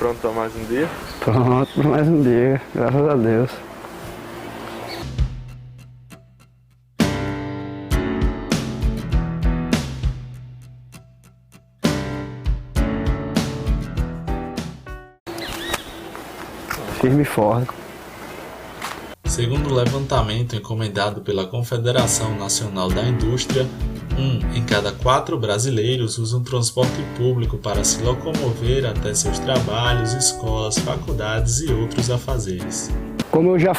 pronto para mais um dia? Pronto para mais um dia, graças a Deus. Firme e forte. Segundo o levantamento encomendado pela Confederação Nacional da Indústria, 1 em cada 4 brasileiros usam transporte público para se locomover até seus trabalhos, escolas, faculdades e outros afazeres. Como eu já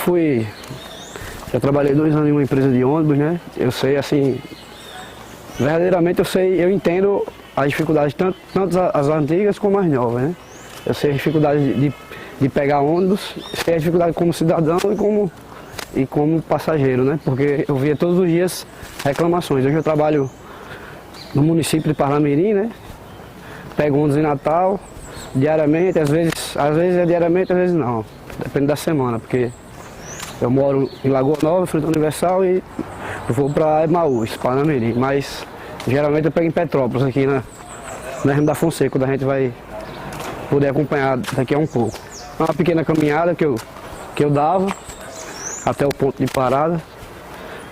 trabalhei 2 anos em uma empresa de ônibus, né? Eu sei, assim, verdadeiramente eu entendo as dificuldades, tanto as antigas como as novas, né? Eu sei as dificuldades de pegar ônibus, sei a dificuldade como cidadão e como passageiro, né? Porque eu via todos os dias reclamações. Hoje eu trabalho no município de Parnamirim, né? Pego ônibus em Natal, diariamente, às vezes é diariamente, às vezes não. Depende da semana, porque eu moro em Lagoa Nova, Frente Universal, e eu vou para Emaús, Parnamirim. Mas geralmente eu pego em Petrópolis, aqui na Hermes da Fonseca, quando a gente vai poder acompanhar daqui a um pouco. Uma pequena caminhada que eu dava até o ponto de parada,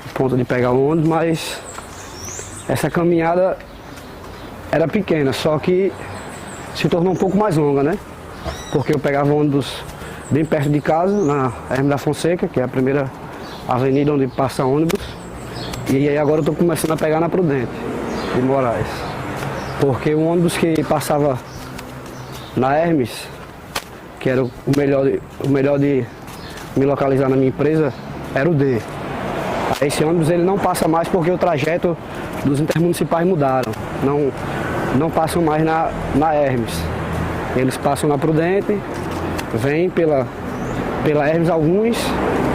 o ponto de pegar o ônibus, mas essa caminhada era pequena, só que se tornou um pouco mais longa, né? Porque eu pegava o ônibus bem perto de casa, na Hermes da Fonseca, que é a primeira avenida onde passa ônibus, e aí agora eu estou começando a pegar na Prudente de Moraes, porque o ônibus que passava na Hermes, que era o melhor de me localizar na minha empresa, era o D. Esse ônibus ele não passa mais porque o trajeto dos intermunicipais mudaram. Não passam mais na Hermes. Eles passam na Prudente, vêm pela Hermes alguns,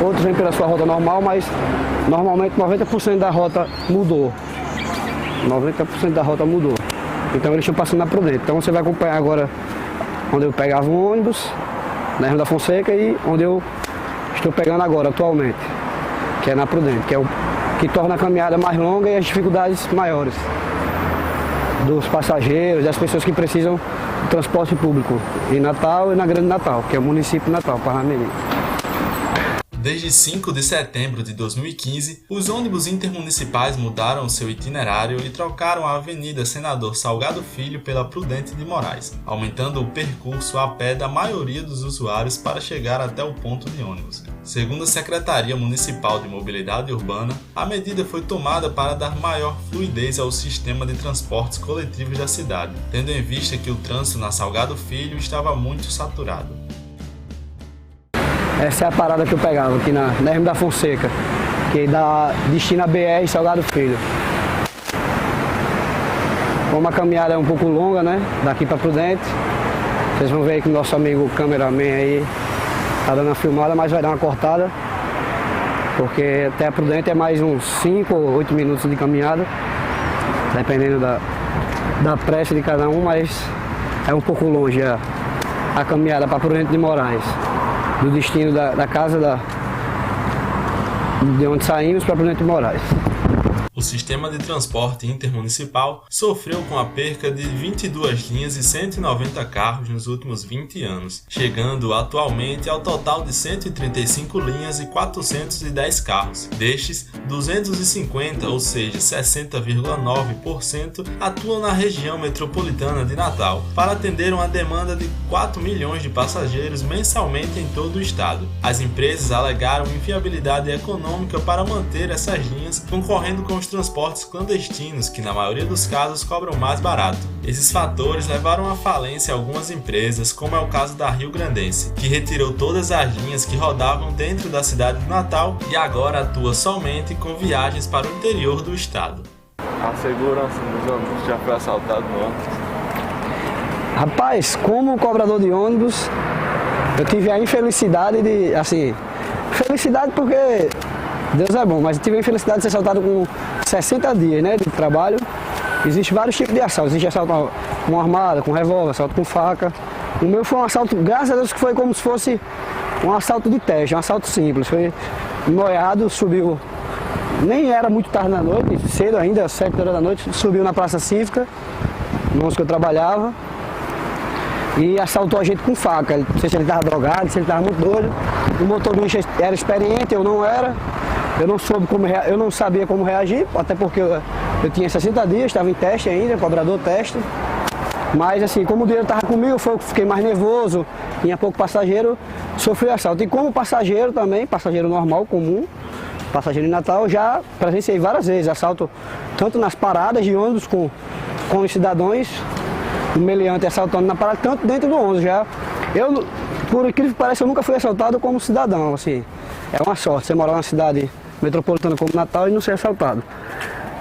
outros vêm pela sua rota normal, mas normalmente 90% da rota mudou. 90% da rota mudou. Então eles estão passando na Prudente. Então você vai acompanhar agora onde eu pegava um ônibus, na Hermes da Fonseca, e onde eu estou pegando agora, atualmente, que é na Prudente, que é o que torna a caminhada mais longa e as dificuldades maiores dos passageiros, das pessoas que precisam de transporte público em Natal e na Grande Natal, que é o município de Natal, Parnamirim. Desde 5 de setembro de 2015, os ônibus intermunicipais mudaram seu itinerário e trocaram a Avenida Senador Salgado Filho pela Prudente de Moraes, aumentando o percurso a pé da maioria dos usuários para chegar até o ponto de ônibus. Segundo a Secretaria Municipal de Mobilidade Urbana, a medida foi tomada para dar maior fluidez ao sistema de transportes coletivos da cidade, tendo em vista que o trânsito na Salgado Filho estava muito saturado. Essa é a parada que eu pegava aqui na Hermes da Fonseca, que dá destino a BR Salgado Filho. Como a caminhada é um pouco longa, né, daqui para Prudente, vocês vão ver aí que o nosso amigo cameraman aí tá dando uma filmada, mas vai dar uma cortada, porque até a Prudente é mais uns 5 ou 8 minutos de caminhada, dependendo da pressa de cada um, mas é um pouco longe a caminhada para Prudente de Moraes. Do destino da casa de onde saímos para Prudente de Moraes. O sistema de transporte intermunicipal sofreu com a perca de 22 linhas e 190 carros nos últimos 20 anos, chegando atualmente ao total de 135 linhas e 410 carros. Destes, 250, ou seja, 60,9%, atuam na região metropolitana de Natal, para atender uma demanda de 4 milhões de passageiros mensalmente em todo o estado. As empresas alegaram inviabilidade econômica para manter essas linhas, concorrendo com os transportes clandestinos, que na maioria dos casos cobram mais barato. Esses fatores levaram à falência algumas empresas, como é o caso da Rio Grandense, que retirou todas as linhas que rodavam dentro da cidade de Natal e agora atua somente com viagens para o interior do estado. A segurança dos ônibus já foi assaltada no ônibus? Rapaz, como cobrador de ônibus, eu tive a infelicidade de, assim, felicidade porque Deus é bom, mas eu tive a infelicidade de ser assaltado com 60 dias, né, de trabalho. Existem vários tipos de assalto. Existe assalto com armada, com revólver, assalto com faca. O meu foi um assalto, graças a Deus, que foi como se fosse um assalto de teste, um assalto simples. Foi noiado, subiu, nem era muito tarde da noite, cedo ainda, 7 horas da noite, subiu na Praça Cívica, no onde eu trabalhava. e assaltou a gente com faca. Não sei se ele estava drogado, se ele estava muito doido. O motorista era experiente, eu não era. Eu não sabia como reagir, até porque eu tinha 60 dias, estava em teste ainda, cobrador teste. Mas assim, como o dinheiro estava comigo, eu fiquei mais nervoso, tinha pouco passageiro, sofri assalto. E como passageiro também, passageiro normal, comum, passageiro em Natal, já presenciei várias vezes assalto, tanto nas paradas de ônibus com os cidadãos, o meliante assaltando na parada, tanto dentro do ônibus já. Eu, por incrível que pareça, eu nunca fui assaltado como cidadão, assim. É uma sorte, você morar numa cidade metropolitana como Natal e não ser assaltado.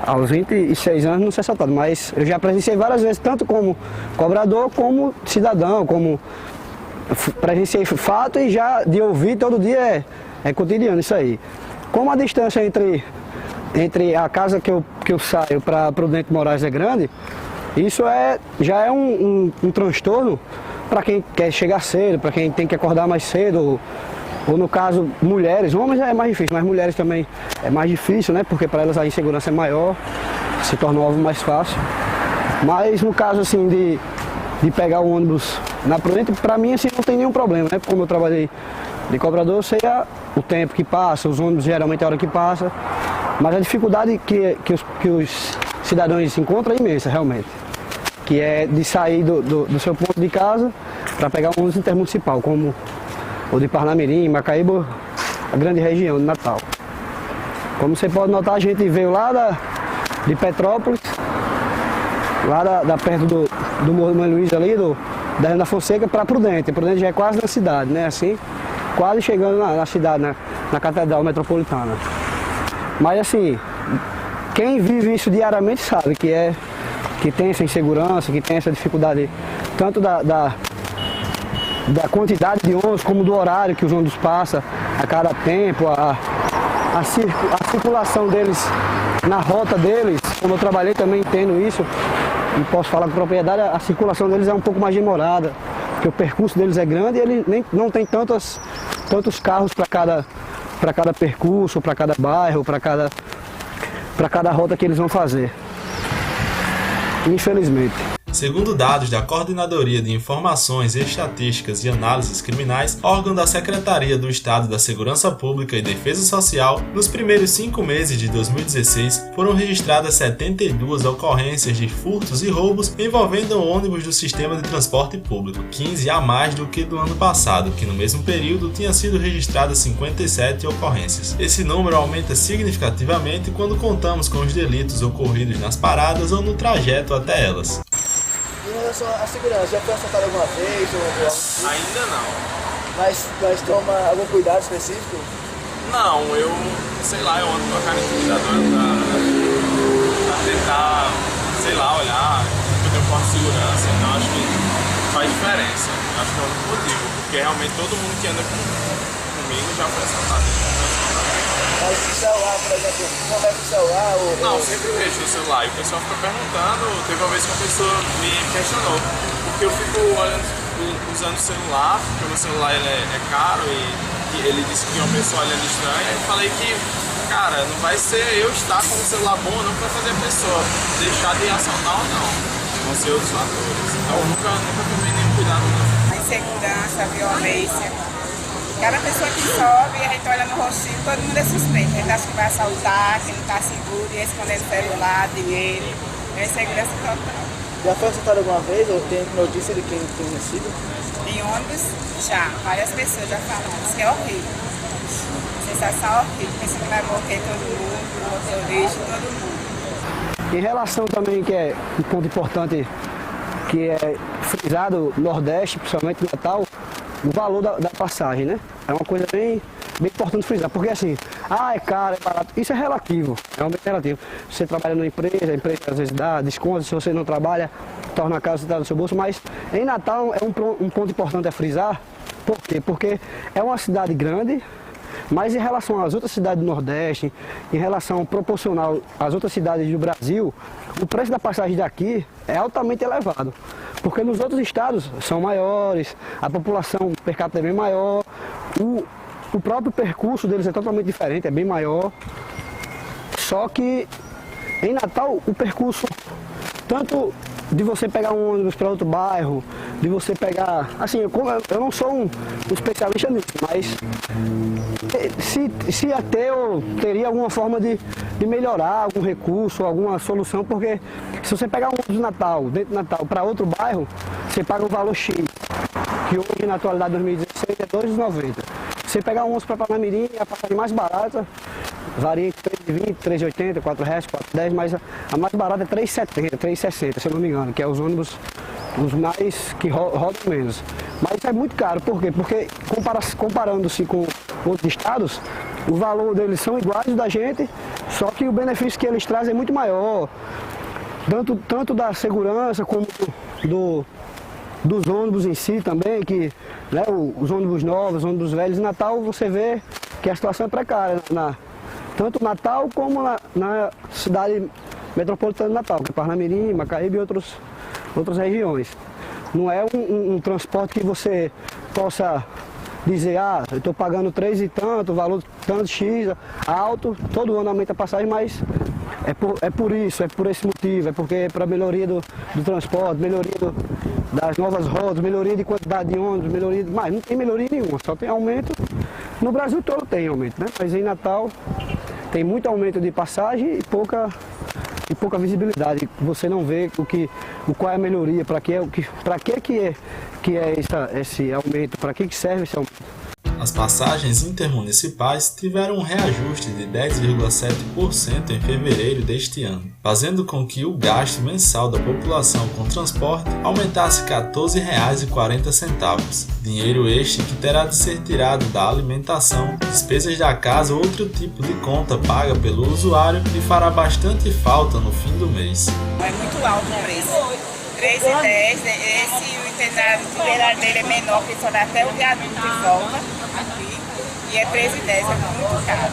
Aos 26 anos não ser assaltado, mas eu já presenciei várias vezes, tanto como cobrador, como cidadão, como presenciei fato e já de ouvir todo dia é cotidiano isso aí. Como a distância entre a casa que eu saio para Prudente Moraes é grande, isso já é um transtorno para quem quer chegar cedo, para quem tem que acordar mais cedo, ou no caso, mulheres. Homens é mais difícil, mas mulheres também é mais difícil, né? Porque para elas a insegurança é maior, se torna o alvo mais fácil. Mas no caso, assim, de pegar o ônibus na Prudente, para mim, assim, não tem nenhum problema, né? Como eu trabalhei de cobrador, eu sei o tempo que passa, os ônibus geralmente é a hora que passa. Mas a dificuldade que os cidadãos encontram é imensa, realmente. Que é de sair do seu ponto de casa para pegar um ônibus intermunicipal, como ou de Parnamirim, Macaíba, a grande região de Natal. Como você pode notar, a gente veio lá de Petrópolis, lá perto do Morro do Mãe Luiz ali, da Ana Fonseca, para Prudente. Prudente já é quase na cidade, né? Assim, quase chegando na cidade, na Catedral Metropolitana. Mas assim, quem vive isso diariamente sabe que tem essa insegurança, que tem essa dificuldade, tanto da quantidade de ônibus, como do horário que os ônibus passam a cada tempo, a circulação deles na rota deles. Como eu trabalhei também entendo isso e posso falar com propriedade, a circulação deles é um pouco mais demorada, porque o percurso deles é grande e ele não tem tantos carros para cada percurso, para cada bairro, para cada rota que eles vão fazer. Infelizmente. Segundo dados da Coordenadoria de Informações, Estatísticas e Análises Criminais, órgão da Secretaria do Estado da Segurança Pública e Defesa Social, nos primeiros 5 meses de 2016 foram registradas 72 ocorrências de furtos e roubos envolvendo ônibus do sistema de transporte público, 15 a mais do que do ano passado, que no mesmo período tinha sido registradas 57 ocorrências. Esse número aumenta significativamente quando contamos com os delitos ocorridos nas paradas ou no trajeto até elas. Em relação à segurança, já foi assaltado alguma vez? Ainda não. Mas toma algum cuidado específico? Não, eu ando com a cara intimidadora pra tentar, olhar que eu tenho forte segurança. Então acho que faz diferença. Acho que é o único motivo, porque realmente todo mundo que anda comigo já foi assaltado. Mas o celular, por exemplo, não vai pro celular? Não, sempre vejo o celular e o pessoal fica perguntando. Teve uma vez que uma pessoa me questionou, porque eu fico usando o celular, porque o meu celular ele é caro e ele disse que uma pessoa olhando estranha. Eu falei que, cara, não vai ser eu estar com o celular bom não para fazer a pessoa deixar de assaltar ou não. Vão ser outros fatores. Então eu nunca tomei nenhum cuidado não. A insegurança, a violência. Cada pessoa que sobe, a gente olha no rostinho, todo mundo é suspeito. A gente acha que vai assaltar, que não está seguro, e escondendo celular, dinheiro. É insegurança total. Já foi assaltado alguma vez ou tem notícia de quem tem sido? Em ônibus, já. Várias pessoas já falaram. Isso que é horrível. Sensação horrível. Pensa que vai morrer todo mundo, o motorista, todo mundo. Em relação também, que é um ponto importante, que é frisado no Nordeste, principalmente no Natal, o valor da passagem, né? É uma coisa bem importante frisar, porque assim, é caro, é barato, isso é relativo, é realmente relativo. Você trabalha numa empresa, a empresa às vezes dá desconto, se você não trabalha, torna a casa você tá no seu bolso, mas em Natal é um ponto importante a frisar. Por quê? Porque é uma cidade grande, mas em relação às outras cidades do Nordeste, em relação proporcional às outras cidades do Brasil, o preço da passagem daqui é altamente elevado. Porque nos outros estados são maiores, a população per capita é bem maior, o próprio percurso deles é totalmente diferente, é bem maior. Só que em Natal o percurso, tanto de você pegar um ônibus para outro bairro, de você pegar, assim, eu não sou um especialista nisso, mas se até eu teria alguma forma de melhorar, algum recurso, alguma solução, porque se você pegar um ônibus de Natal, dentro de Natal, para outro bairro, você paga um valor X, que hoje na atualidade de 2016 é R$ 2,90. Você pegar um ônibus para Parnamirim, a passagem mais barata varia entre R$ 3,20, R$ 3,80, R$ 4,00, R$ 4,10, mas a mais barata é R$ 3,70, R$ 3,60, se eu não me engano, que é os ônibus os mais que rodam menos. Mas é muito caro, por quê? Porque comparando-se com outros estados, o valor deles são iguais da gente, só que o benefício que eles trazem é muito maior, tanto da segurança como dos ônibus em si também, que né, os ônibus novos, os ônibus velhos, em Natal você vê que a situação é precária, tanto Natal como na cidade metropolitana de Natal, que é Parnamirim, Macaíba e outras regiões. Não é um transporte que você possa dizer, eu estou pagando 3 e tanto, valor tanto X, alto, todo ano aumenta a passagem, mas é por esse motivo, é porque é para melhoria do transporte, melhoria das novas rotas, melhoria de quantidade de ônibus, mas não tem melhoria nenhuma, só tem aumento. No Brasil todo tem aumento, né? Mas em Natal tem muito aumento de passagem e pouca visibilidade. Você não vê qual é a melhoria, para que é esse aumento, para que serve esse aumento. As passagens intermunicipais tiveram um reajuste de 10,7% em fevereiro deste ano, fazendo com que o gasto mensal da população com transporte aumentasse R$ 14,40. Dinheiro este que terá de ser tirado da alimentação, despesas da casa ou outro tipo de conta paga pelo usuário e fará bastante falta no fim do mês. É muito alto o preço. R$ 3,10, o itinerário dele é menor, porque só dá até o viaduto e volta aqui. E é R$ 3,10, é muito caro.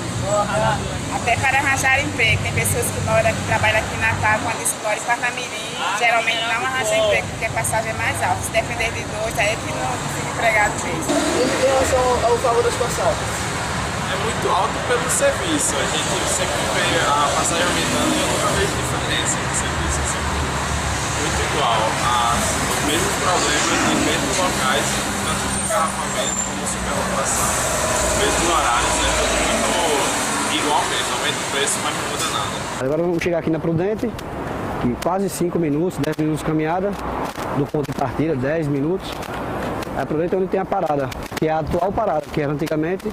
Até para arranjar emprego. Tem pessoas que trabalham aqui em Natal, quando exploram em Parnamirim, geralmente não arranjam emprego, porque a passagem é mais alta. Se depender de dois, aí é que não fica empregado mesmo. E em relação ao valor das passagens? É muito alto pelo serviço. A gente sempre vê a passagem aumentando e eu nunca vejo diferença no serviço. É sempre muito igual. Os mesmos problemas em mesmos locais, tanto de engarrafamento como superlotação. Os mesmos horários, é tudo muito igual mesmo. Aumenta o preço, mas não muda nada. Agora vamos chegar aqui na Prudente, que quase 5 minutos, 10 minutos de caminhada, do ponto de partida, 10 minutos. A Prudente é onde tem a parada, que é a atual parada, que era antigamente.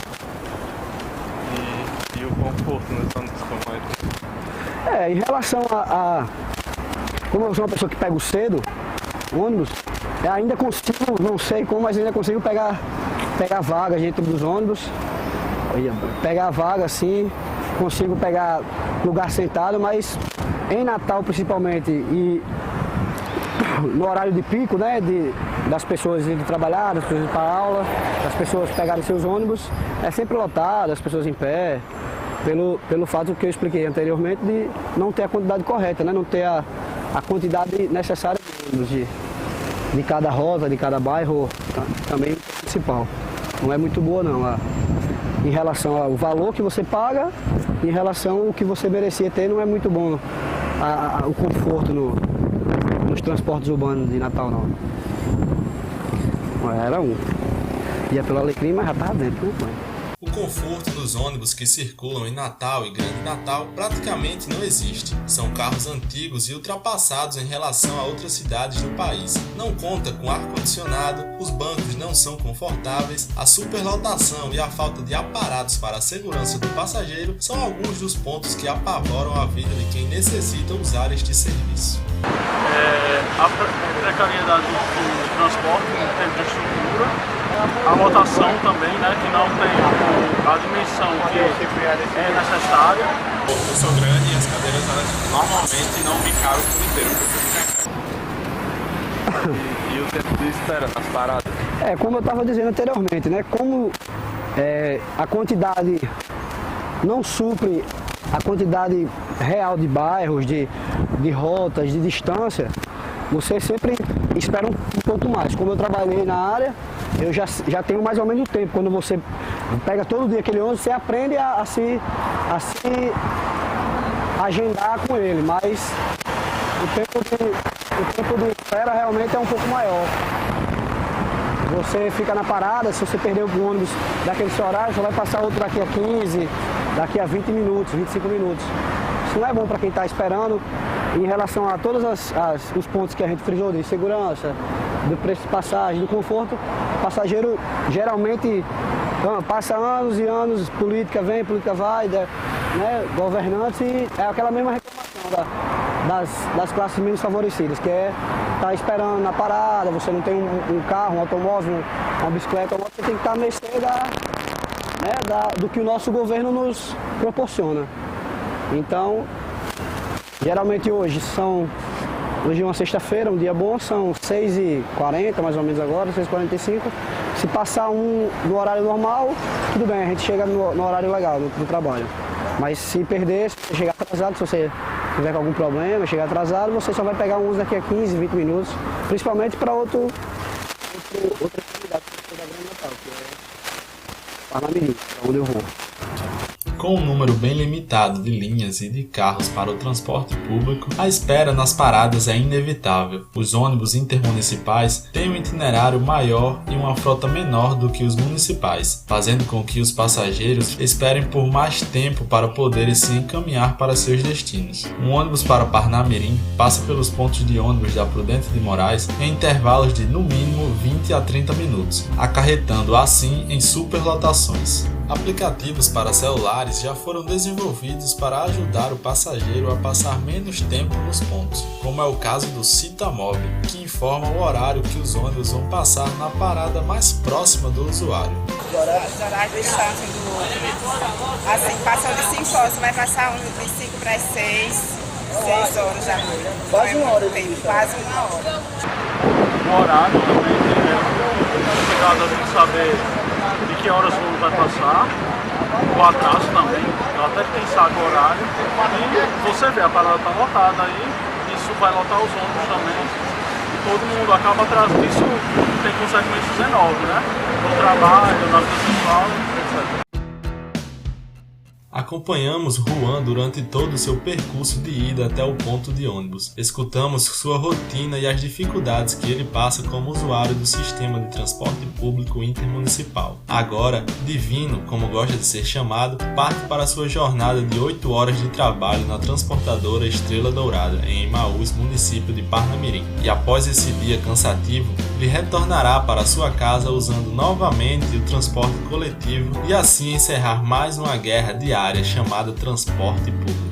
E o conforto nos ônibus, como é? Em relação como eu sou uma pessoa que pego cedo, ônibus, eu ainda consigo, não sei como, mas ainda consigo pegar vaga dentro dos ônibus, pegar vaga assim, consigo pegar lugar sentado, mas em Natal principalmente e no horário de pico, né, das pessoas indo trabalhar, das pessoas indo para aula, das pessoas pegarem seus ônibus, é sempre lotado, as pessoas em pé, pelo fato que eu expliquei anteriormente de não ter a quantidade correta, né, não ter a quantidade necessária de cada rota, de cada bairro, também principal. Não é muito boa não, em relação ao valor que você paga, em relação ao que você merecia ter, não é muito bom o conforto nos transportes urbanos de Natal não. Era ia pelo Alecrim, mas já estava dentro, né? O conforto dos ônibus que circulam em Natal e Grande Natal praticamente não existe. São carros antigos e ultrapassados em relação a outras cidades do país. Não conta com ar-condicionado, os bancos não são confortáveis, a superlotação e a falta de aparatos para a segurança do passageiro são alguns dos pontos que apavoram a vida de quem necessita usar este serviço. A precariedade do transporte em termos de estrutura, a lotação também, né, que não tem a dimensão que é necessária. Eu sou grande e as cadeiras elas normalmente não me cabem por inteiro, E o tempo de espera nas paradas? Como eu estava dizendo anteriormente, né, como a quantidade não supre a quantidade real de bairros, de rotas, de distância, você sempre espera um pouco mais. Como eu trabalhei na área, eu já tenho mais ou menos o tempo. Quando você pega todo dia aquele ônibus, você aprende a se agendar com ele, mas o tempo o tempo de espera realmente é um pouco maior. Você fica na parada, se você perder o ônibus daquele seu horário, já vai passar outro daqui a 15, daqui a 20 minutos, 25 minutos. Isso não é bom para quem está esperando em relação a todos os pontos que a gente frisou, de segurança, do preço de passagem, do conforto. O passageiro geralmente passa anos e anos, política vem, política vai, né, governantes, e é aquela mesma reclamação das classes menos favorecidas, que é estar esperando na parada, você não tem um carro, um automóvel, uma bicicleta, você tem que estar à mercê do que o nosso governo nos proporciona. Então, geralmente hoje é uma sexta-feira, um dia bom, são 6h40 mais ou menos agora, 6h45. Se passar no horário normal, tudo bem, a gente chega no horário legal, no trabalho. Mas se perder, se você chegar atrasado, se você tiver com algum problema, chegar atrasado, você só vai pegar um daqui a 15, 20 minutos, principalmente para outra atividade da Grande Natal, que é Parnamirim, é onde eu vou. Com um número bem limitado de linhas e de carros para o transporte público, a espera nas paradas é inevitável. Os ônibus intermunicipais têm um itinerário maior e uma frota menor do que os municipais, fazendo com que os passageiros esperem por mais tempo para poderem se encaminhar para seus destinos. Um ônibus para Parnamirim passa pelos pontos de ônibus da Prudente de Moraes em intervalos de no mínimo 20 a 30 minutos, acarretando assim em superlotações. Aplicativos para celulares já foram desenvolvidos para ajudar o passageiro a passar menos tempo nos pontos, como é o caso do Citamob, que informa o horário que os ônibus vão passar na parada mais próxima do usuário. Os horários de distância do ônibus, assim, passou de 5 horas, vai passar de 5 para as 6 horas da noite. Quase uma hora. Quase uma hora. O horário também é chegado a gente saber de que horas o ônibus vai passar, o atraso também, eu até pensar o horário, e você vê, a parada está lotada aí, isso vai lotar os ônibus também, e todo mundo acaba atrasando, isso tem consequências enormes, né? No trabalho, na vida pessoal, etc. Acompanhamos Juan durante todo o seu percurso de ida até o ponto de ônibus. Escutamos sua rotina e as dificuldades que ele passa como usuário do sistema de transporte público intermunicipal. Agora, Divino, como gosta de ser chamado, parte para sua jornada de 8 horas de trabalho na transportadora Estrela Dourada, em Emaús, município de Parnamirim. E após esse dia cansativo, ele retornará para sua casa usando novamente o transporte coletivo e assim encerrar mais uma guerra diária chamada transporte público.